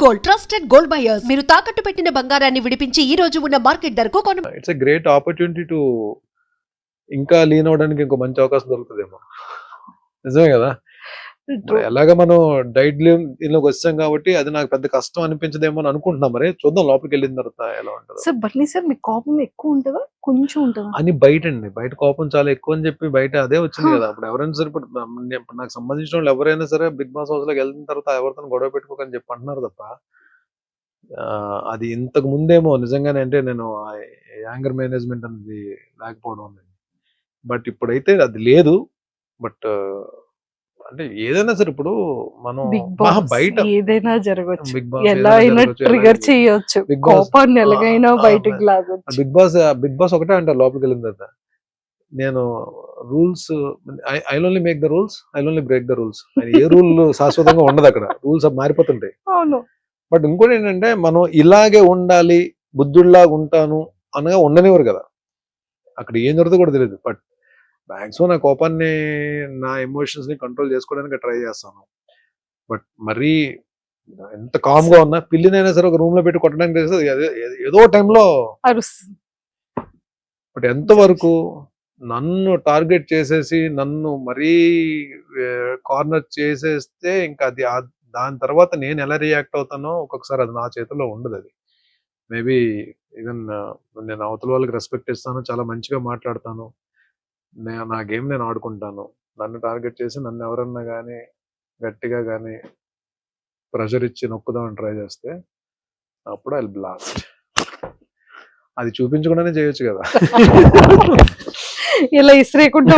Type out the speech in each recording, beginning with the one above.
Gold, trusted gold buyers. మీరు తాకట్టు పెట్టిన బంగారాన్ని విడిపించి ఈ రోజు ఉన్న మార్కెట్ ధరకు కొను. It's a great opportunity to ఇంకా లీన్ అవడానికి ఇంకో మంచి అవకాశం దొరుకుతుందేమో. నిజమే కదా. ఎలాగ మనం డైట్ దీనిలోకి వచ్చాం కాబట్టి అది నాకు పెద్ద కష్టం అనిపించదేమో అని అనుకుంటున్నాం. మరి చూద్దాం లోపలికి వెళ్ళిన తర్వాత ఎలా ఉంటుంది. సార్ బన్నీ సార్ మీ కోపం ఎక్కువ ఉంటుందా కొంచెం ఉంటుందా అని బయట అండి, బయట కోపం చాలా ఎక్కువ అని చెప్పి బయట అదే వచ్చింది కదా. అప్పుడు ఎవరైనా సరే ఇప్పుడు నాకు సంబంధించిన వాళ్ళు ఎవరైనా సరే బిగ్ బాస్ హౌస్ లోకి వెళ్ళిన తర్వాత ఎవరితో గొడవ పెట్టుకోకని చెప్పి అంటున్నారు తప్ప అది ఇంతకు ముందేమో నిజంగానే అంటే నేను యాంగర్ మేనేజ్మెంట్ అనేది లేకపోవడం అనేది. బట్ ఇప్పుడైతే అది లేదు. బట్ అంటే ఏదైనా సరే ఇప్పుడు మనం బిగ్ బాస్ బయట ఏదైనా జరగచ్చు, బిగ్ బాస్ ఎలా అయినా ట్రిగర్ చేయొచ్చు, బిగ్ బాస్ కోపాన్ని ఎలాగైనా బయటికి లాగొచ్చు. బిగ్ బాస్ ఒకటే అంటారు లోపలికి వెళ్ళిన తర్వాత. నేను rules I only make the rules, I only break the rules. A rule శాశ్వతంగా ఉండదు అక్కడ, రూల్స్ మారిపోతుంటాయి. అవును. బట్ ఇంకోటి ఏంటంటే మనం ఇలాగే ఉండాలి, బుద్ధుడిలాగా ఉంటాను అనగా ఉండనివ్వరు కదా. అక్కడ ఏం జరుగుతుందో కూడా తెలియదు. బట్ మ్యాక్సిమం నా కోపాన్ని, నా ఎమోషన్స్ ని కంట్రోల్ చేసుకోవడానికి ట్రై చేస్తాను. బట్ మరీ ఎంత కామ్ గా ఉన్నా పిల్లినైనా సరే ఒక రూమ్ లో పెట్టి కొట్టడానికి తెలిసి ఏదో టైంలో అరుస్తుంది. బట్ ఎంతవరకు నన్ను టార్గెట్ చేసేసి నన్ను మరీ కార్నర్ చేసేస్తే ఇంకా అది దాని తర్వాత నేను ఎలా రియాక్ట్ అవుతానో ఒక్కొక్కసారి అది నా చేతిలో ఉండదు. అది మేబీ ఈవెన్ నేను అవతల వాళ్ళకి రెస్పెక్ట్ ఇస్తాను, చాలా మంచిగా మాట్లాడతాను, నా గేమ్ నేను ఆడుకుంటాను. నన్ను టార్గెట్ చేసి నన్ను ఎవరన్నా కానీ గట్టిగా కానీ ప్రెషర్ ఇచ్చి నొక్కుదామని ట్రై చేస్తే అప్పుడు ఐ బ్లాస్ట్. అది చూపించకుండానే చేయొచ్చు కదా. ఇలా ఇస్త్రీకుంటూ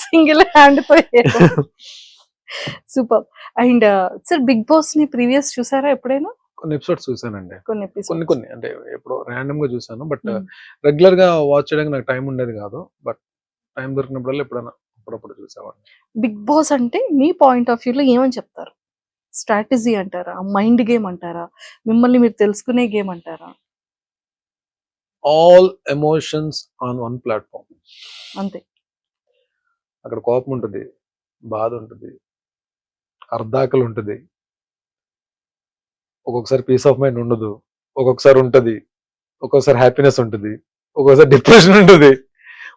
సింగిల్ హ్యాండ్ తో. Super. And sir Big Boss ని ప్రీవియస్ చూసారా ఎప్పుడైనా? కొన్ని ఎపిసోడ్స్ చూసానండి, కొన్ని కొన్ని అంటే ఎప్పుడో ర్యాండమ్ గా చూసాను. బట్ రెగ్యులర్ గా వాచ్ చేయడానికి నాకు టైం ఉండేది కాదు. బట్ టైం దొరికినప్పుడల్లా ఎప్పుడైనా అప్పుడప్పుడు చూసేవాడిని. బిగ్ బాస్ అంటే మీ పాయింట్ ఆఫ్ వ్యూ లో ఏమని చెప్తారు? స్ట్రాటజీ అంటారా, మైండ్ గేమ్ అంటారా, మిమ్మల్ని మీరు తెలుసుకునే గేమ్ అంటారా? All emotions on one platform. అంతే. అక్కడ కోపం ఉంటుంది, బాధ ఉంటుంది, అర్ధాకలు ఉంటుంది, ఒక్కొక్కసారి పీస్ ఆఫ్ మైండ్ ఉండదు, ఒక్కొక్కసారి ఉంటుంది, ఒక్కొక్కసారి హ్యాపీనెస్ ఉంటుంది, ఒక్కొక్కసారి డిప్రెషన్ ఉంటుంది,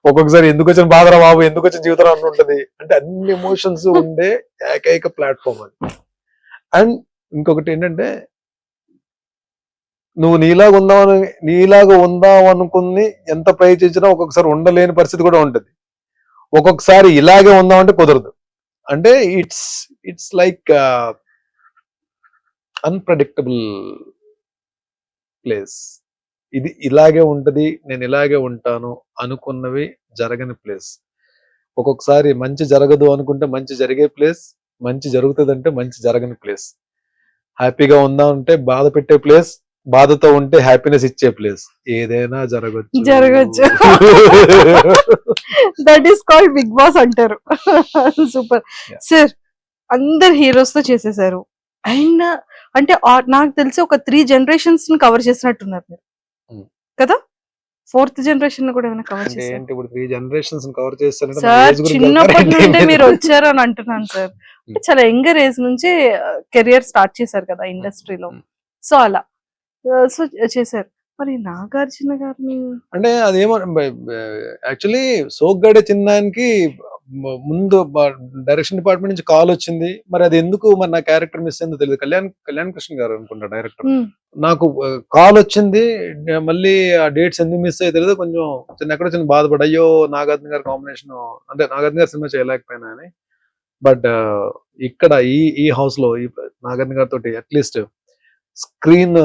ఒక్కొక్కసారి ఎందుకు వచ్చిన బాధరా బాబు, ఎందుకు వచ్చిన జీవితం అని ఉంటుంది. అంటే అన్ని ఎమోషన్స్ ఉండే ఏకైక ప్లాట్ఫామ్ అది. అండ్ ఇంకొకటి ఏంటంటే నువ్వు నీలాగా ఉందాం అనుకుని ఎంత ప్రయత్నించినా ఒక్కొక్కసారి ఉండలేని పరిస్థితి కూడా ఉంటుంది. ఒక్కొక్కసారి ఇలాగే ఉందామంటే కుదరదు. అంటే ఇట్స్ లైక్ అన్ప్రెడిక్టబుల్ ప్లేస్. ఇది ఇలాగే ఉంటది, నేను ఇలాగే ఉంటాను అనుకున్నవి జరగని ప్లేస్. ఒక్కొక్కసారి మంచి జరగదు అనుకుంటే మంచి జరిగే ప్లేస్, మంచి జరుగుతుందంటే మంచి జరగని ప్లేస్. హ్యాపీగా ఉందా అంటే బాధ పెట్టే ప్లేస్, బాధతో ఉంటే హ్యాపీనెస్ ఇచ్చే ప్లేస్. ఏదైనా జరగచ్చు. That is called Big Boss అంటారు. సూపర్. సార్ అందరు హీరోస్ తో చేసేసారు. అండ్ అంటే నాకు తెలిసి ఒక 3 generations ని కవర్ చేసినట్టున్నారు మీరు కదా. 4th generation కూడా ఏమైనా కవర్ చేశారు? ఇప్పుడు 3 generations కవర్ చేస్తారంటే సార్ చిన్నప్పటి నుండి మీరు వచ్చారు అని అంటున్నాను సార్. చాలా యంగర్ ఏజ్ నుంచి కెరియర్ స్టార్ట్ చేశారు కదా ఇండస్ట్రీలో. సో అలా సో చేశారు. మరి నాగార్జున గారిని అంటే అదేమో యాక్చువల్లీ సోగ్గాడే చిన్నానికి ముందు డైరెక్షన్ డిపార్ట్మెంట్ నుంచి కాల్ వచ్చింది. మరి అది ఎందుకు మరి నా క్యారెక్టర్ మిస్ అయిందో తెలియదు. కళ్యాణ్ కృష్ణ గారు అనుకుంటా డైరెక్టర్. నాకు కాల్ వచ్చింది, మళ్ళీ ఆ డేట్స్ ఎందుకు మిస్ అయ్యో తెలియదు. కొంచెం ఎక్కడో చిన్న బాధపడి అయ్యో నాగార్జున గారి కాంబినేషన్ అంటే నాగార్జున గారి సినిమా చేయలేకపోయినా అని. బట్ ఇక్కడ ఈ హౌస్ లో ఈ నాగార్జున గారితో అట్లీస్ట్ స్క్రీన్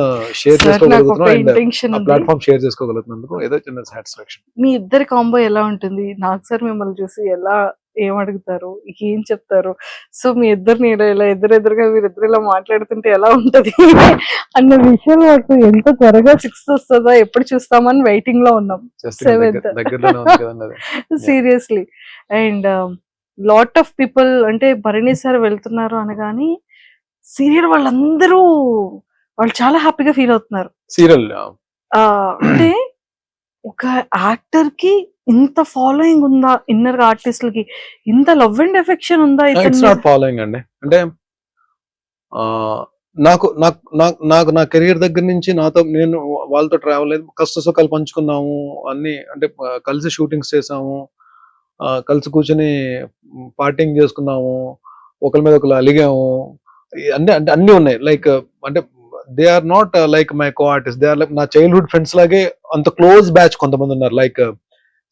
షేర్ చేసుకోగలుగుతున్నాం, ప్లాట్ఫామ్ షేర్ చేసుకోగలుగుతున్నందుకు ఏదో చిన్న సాటిస్ఫాక్షన్. మీ ఇద్దరి కాంబో ఎలా ఉంటుంది? నాకు సార్ మిమ్మల్ని చూసి ఎలా ఏం అడుగుతారు, ఏం చెప్తారు? సో మీ ఇద్దరిని ఇలా ఎదురెదురుగా మీరిద్దరు ఇలా మాట్లాడుతుంటే ఎలా ఉంటది అన్న విషయం నాకు ఎంత త్వరగా 6th వస్తుందా, ఎప్పుడు చూస్తామని వెయిటింగ్ లో ఉన్నాం. 7th seriously. And lot of people అంటే భరణి సార్ వెళ్తున్నారు అనగాని సీరియల్ వాళ్ళందరూ వాళ్ళు చాలా హ్యాపీగా ఫీల్ అవుతున్నారు. సీరియల్ అంటే ఒక యాక్టర్ కి ఇంత ఫాలోయింగ్ ఉందా, ఇన్నర్ ఆర్టిస్టులకి ఇంత లవ్ అండ్ ఎఫెక్షన్ ఉందా? ఇట్స్ నాట్ ఫాలోయింగ్ అండి. అంటే నాకు నాకు నాకు నాకు నా కెరియర్ దగ్గర నుంచి నాతో నేను వాళ్ళతో ట్రావెల్ అయ్యి కష్ట సుఖాలు పంచుకున్నాము అన్ని, అంటే కలిసి షూటింగ్స్ చేసాము, కలిసి కూర్చొని పార్టింగ్ చేసుకున్నాము, ఒకరి మీద ఒకరు అలిగాము, అన్ని అంటే అన్ని ఉన్నాయి. లైక్ అంటే they are not like my co artist, they are like నా చైల్డ్హుడ్ ఫ్రెండ్స్ లాగే అంత క్లోజ్ బ్యాచ్ కొంతమంది ఉన్నారు. లైక్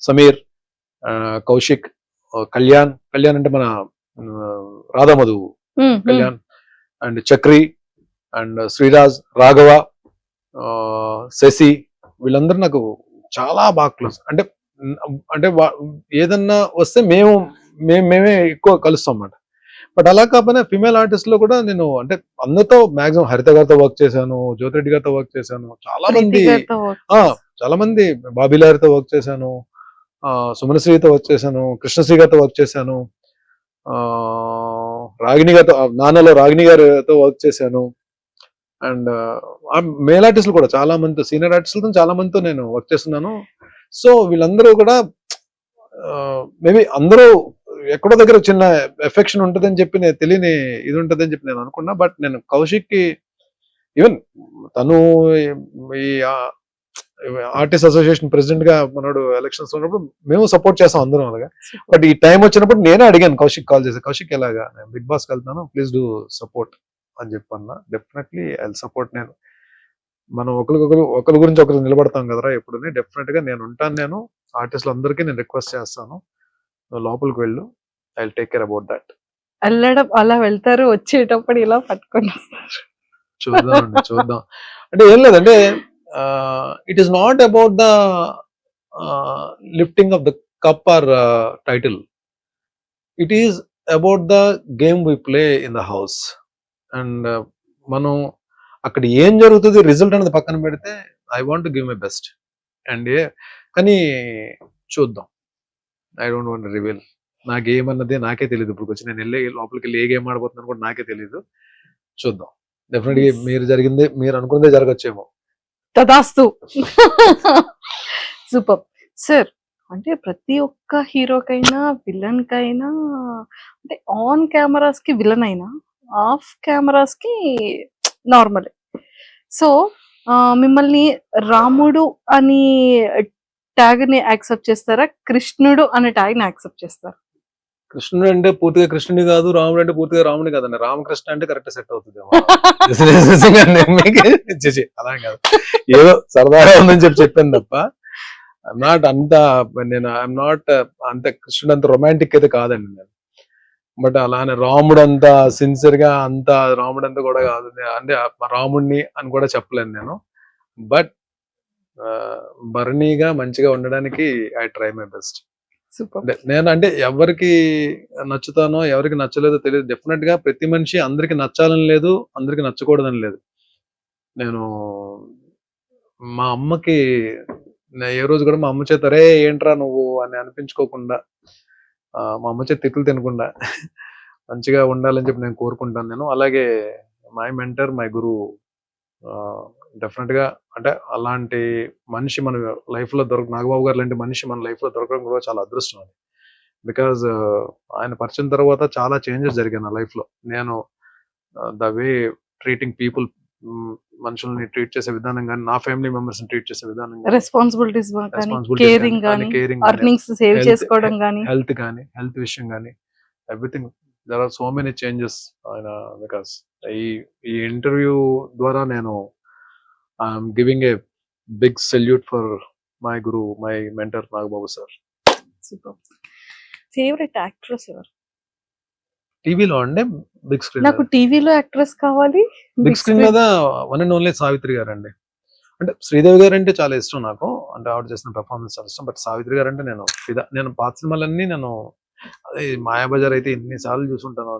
సమీర్, కౌశిక్, కళ్యాణ్ అంటే మన రాధామధు కళ్యాణ్, అండ్ చక్రి, అండ్ శ్రీరాజ్, రాఘవ, శశి, వీళ్ళందరూ నాకు చాలా బాగా క్లోజ్. అంటే అంటే ఏదన్నా వస్తే మేమే ఎక్కువ కలుస్తాం అన్నమాట. బట్ అలా కాకపోయినా ఫిమేల్ ఆర్టిస్ట్ లో కూడా నేను అంటే అందరితో మాక్సిమం హరిత గారితో వర్క్ చేశాను, జ్యోతిరెడ్డి గారితో వర్క్ చేశాను, చాలా మంది బాబీలారితో వర్క్ చేశాను, సుమనశ్రీతో వర్క్ చేశాను, కృష్ణశ్రీ గారితో వర్క్ చేశాను, రాగిణి గారితో, నాన్నలో రాగిణి గారితో వర్క్ చేశాను. అండ్ మేల్ ఆర్టిస్టులు కూడా చాలా మందితో, సీనియర్ ఆర్టిస్టులతో చాలా మందితో నేను వర్క్ చేస్తున్నాను. సో వీళ్ళందరూ కూడా మేబీ అందరూ ఎక్కడో దగ్గర చిన్న ఎఫెక్షన్ ఉంటుందని చెప్పి నేను తెలియని ఇది ఉంటుందని చెప్పి నేను అనుకున్నా. బట్ నేను కౌశిక్ కి ఈవెన్ తను ఈ ఆర్టిస్ట్ అసోసియేషన్ ప్రెసిడెంట్ గా మనోడు ఎలక్షన్స్ ఉన్నప్పుడు మేము సపోర్ట్ చేస్తాం అందరం అలాగా. బట్ ఈ టైం వచ్చినప్పుడు నేనే అడిగాను కౌశిక్ కాల్ చేసి, కౌశిక్ ఎలాగా నేను బిగ్ బాస్ వెళ్తాను, ప్లీజ్ డూ సపోర్ట్ అని చెప్పన్నా. Definitely I support. నేను మనం ఒకరి గురించి ఒకరు నిలబడతాం కదరా ఎప్పుడు, డెఫినెట్ గా నేను ఉంటాను. నేను ఆర్టిస్టులు అందరికీ నేను రిక్వెస్ట్ చేస్తాను, లోపలికి వెళ్ళు, I will take care about that. వెళ్ళడం అలా వెళ్తారు, వచ్చేటప్పుడు ఇలా పట్టుకొని వస్తారు. చూద్దాం అంటే ఏం లేదంటే it is not about the lifting of the cup or title, it is about the game we play in the house. And మనం అక్కడ ఏం జరుగుతుంది రిజల్ట్ అనేది పక్కన పెడితే I want to give my best. And కానీ చూద్దాం, ఐ డోంట్ వాంట్ రివీల్. నా గేమ్ అన్నది నాకే తెలియదు, ఇప్పుడు వచ్చి నేను లోపలికి వెళ్ళి ఏ గేమ్ ఆడబోతున్నాను కూడా నాకే తెలియదు. చూద్దాం, డెఫినెట్ గా మీరు అనుకున్నదే జరగచ్చేమో. తదాస్తు. Super sir. అంటే ప్రతి ఒక్క హీరోకైనా విలన్ కైనా, అంటే ఆన్ కెమెరాస్ కి విలన్ అయినా ఆఫ్ కెమెరాస్ కి నార్మల్. సో మిమ్మల్ని రాముడు అని ట్యాగ్ ని యాక్సెప్ట్ చేస్తారా, కృష్ణుడు అనే ట్యాగ్ ని యాక్సెప్ట్ చేస్తారా? కృష్ణుడు అంటే పూర్తిగా కృష్ణుడి కాదు, రాముడు అంటే పూర్తిగా రాముడి కాదండి. రామకృష్ణ అంటే కరెక్ట్ సెట్ అవుతుంది. అలా కాదు, ఏదో సరదాగా ఉందని చెప్పాను తప్ప ఐఎమ్ నాట్ అంత, ఐఎమ్ నాట్ అంత కృష్ణుడు అంత రొమాంటిక్ అయితే కాదండి నేను. బట్ అలానే రాముడు అంతా సిన్సియర్ గా అంత రాముడు అంతా కూడా కాదు, అంటే రాముడిని అని కూడా చెప్పలేను నేను. బట్ బర్నీగా మంచిగా ఉండడానికి ఐ ట్రై మై బెస్ట్. నేను అంటే ఎవరికి నచ్చుతానో ఎవరికి నచ్చలేదో తెలియదు. డెఫినెట్ గా ప్రతి మనిషి అందరికి నచ్చాలని లేదు, అందరికి నచ్చకూడదని లేదు. నేను మా అమ్మకి ఏ రోజు కూడా మా అమ్మ చేత రే ఏంట్రా నువ్వు అని అనిపించుకోకుండా, మా అమ్మ చేత తిట్లు తినకుండా మంచిగా ఉండాలని చెప్పి నేను కోరుకుంటాను. నేను అలాగే మై మెంటర్, మై గురువు, డెఫినెట్ గా అంటే అలాంటి మనిషి మన లైఫ్ లో నాగబాబు గారు లాంటి మనిషి మన లైఫ్ లో దొరకడం కూడా చాలా అదృష్టం అది. బికాజ్ ఆయన పరిచయం తర్వాత చాలా చేంజెస్ జరిగాయి నా లైఫ్ లో. నేను ద వే ట్రీటింగ్ పీపుల్, మనుషుల్ని ట్రీట్ చేసే విధానం కానీ, నా ఫ్యామిలీ మెంబర్స్ ని ట్రీట్ చేసే విధానం, రెస్పాన్సిబిలిటీస్, కేరింగ్ కానీ, ఎర్నింగ్స్ సేవ్ చేసుకోవడం కానీ, హెల్త్ విషయం కానీ, everything. There are so many changes ఆయన. బికాస్ ఈ ఇంటర్వ్యూ ద్వారా నేను I'm giving a big salute for my guru, my mentor Nagababu sir. Super. Favourite actress ఎవరు? టీవీలో అంటే బిగ్ స్క్రీన్, నాకు టీవీలో యాక్ట్రెస్ కావాలి. బిగ్ స్క్రీన్ మీద one and only Savitri garu అండి. అంటే శ్రీదేవి గారు అంటే చాలా ఇష్టం నాకు, అంటే ఆవిడ చేసిన పెర్ఫార్మెన్స్ చాలా ఇష్టం. బట్ సావిత్రి గారు అంటే నేను పాత సినిమాలన్నీ నేను, అదే మాయాబజార్ అయితే ఎన్నిసార్లు చూసుంటాను.